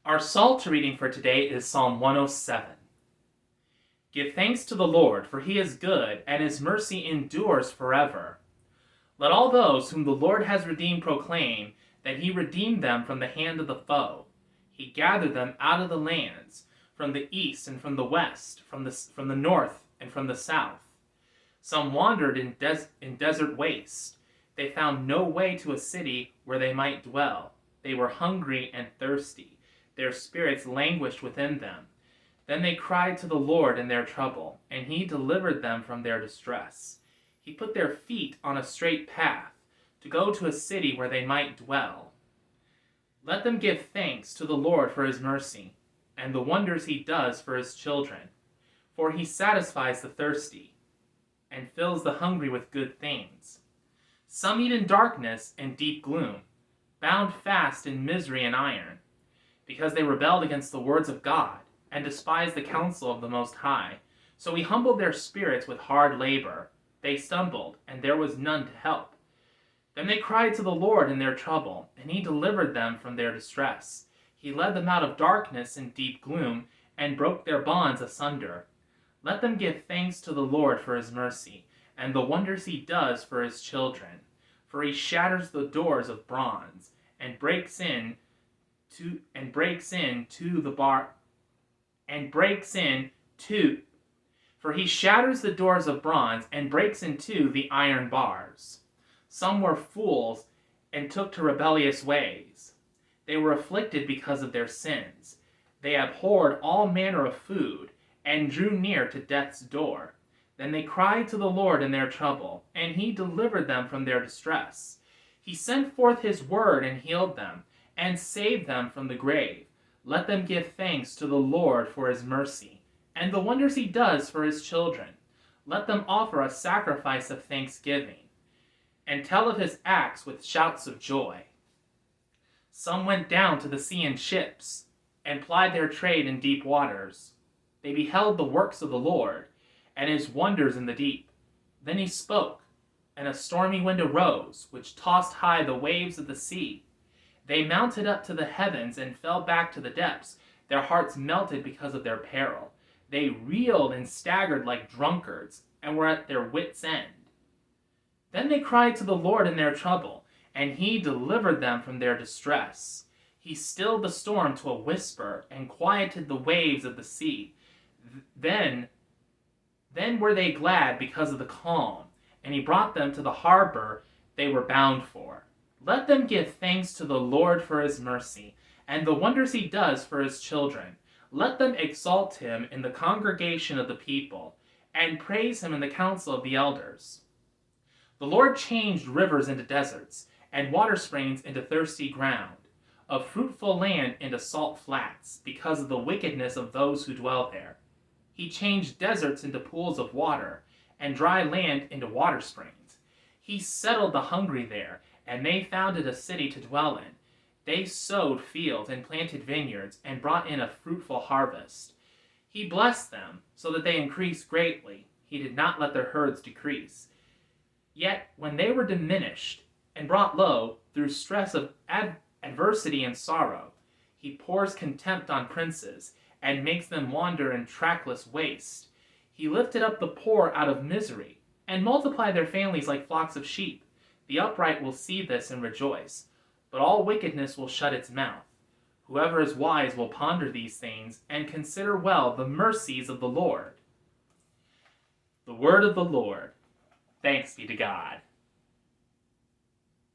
Our Psalter reading for today is Psalm 107. Give thanks to the Lord, for he is good, and his mercy endures forever. Let all those whom the Lord has redeemed proclaim that he redeemed them from the hand of the foe. He gathered them out of the lands, from the east and from the west, from the north and from the south. Some wandered in desert waste. They found no way to a city where they might dwell. They were hungry and thirsty. Their spirits languished within them. Then they cried to the Lord in their trouble, and he delivered them from their distress. He put their feet on a straight path, to go to a city where they might dwell. Let them give thanks to the Lord for his mercy, and the wonders he does for his children. For he satisfies the thirsty, and fills the hungry with good things. Some eat in darkness and deep gloom, bound fast in misery and iron, because they rebelled against the words of God, and despised the counsel of the Most High. So he humbled their spirits with hard labor. They stumbled, and there was none to help. Then they cried to the Lord in their trouble, and he delivered them from their distress. He led them out of darkness and deep gloom, and broke their bonds asunder. Let them give thanks to the Lord for his mercy, and the wonders he does for his children. For he shatters the doors of bronze, and breaks in to the bar and breaks in to for he shatters the doors of bronze and breaks into the iron bars. Some were fools and took to rebellious ways. They were afflicted because of their sins. They abhorred all manner of food and drew near to death's door. Then they cried to the Lord in their trouble, and he delivered them from their distress. He sent forth his word and healed them, and saved them from the grave. Let them give thanks to the Lord for his mercy, and the wonders he does for his children. Let them offer a sacrifice of thanksgiving, and tell of his acts with shouts of joy. Some went down to the sea in ships, and plied their trade in deep waters. They beheld the works of the Lord, and his wonders in the deep. Then he spoke, and a stormy wind arose, which tossed high the waves of the sea. They mounted up to the heavens and fell back to the depths. Their hearts melted because of their peril. They reeled and staggered like drunkards, and were at their wits' end. Then they cried to the Lord in their trouble, and he delivered them from their distress. He stilled the storm to a whisper, and quieted the waves of the sea. Then were they glad because of the calm, and he brought them to the harbor they were bound for. Let them give thanks to the Lord for his mercy, and the wonders he does for his children. Let them exalt him in the congregation of the people, and praise him in the council of the elders. The Lord changed rivers into deserts, and water springs into thirsty ground, a fruitful land into salt flats, because of the wickedness of those who dwell there. He changed deserts into pools of water, and dry land into water springs. He settled the hungry there, and they founded a city to dwell in. They sowed fields and planted vineyards, and brought in a fruitful harvest. He blessed them, so that they increased greatly. He did not let their herds decrease. Yet when they were diminished and brought low through stress of adversity and sorrow, he pours contempt on princes, and makes them wander in trackless waste. He lifted up the poor out of misery, and multiplied their families like flocks of sheep. The upright will see this and rejoice, but all wickedness will shut its mouth. Whoever is wise will ponder these things, and consider well the mercies of the Lord. The word of the Lord. Thanks be to God.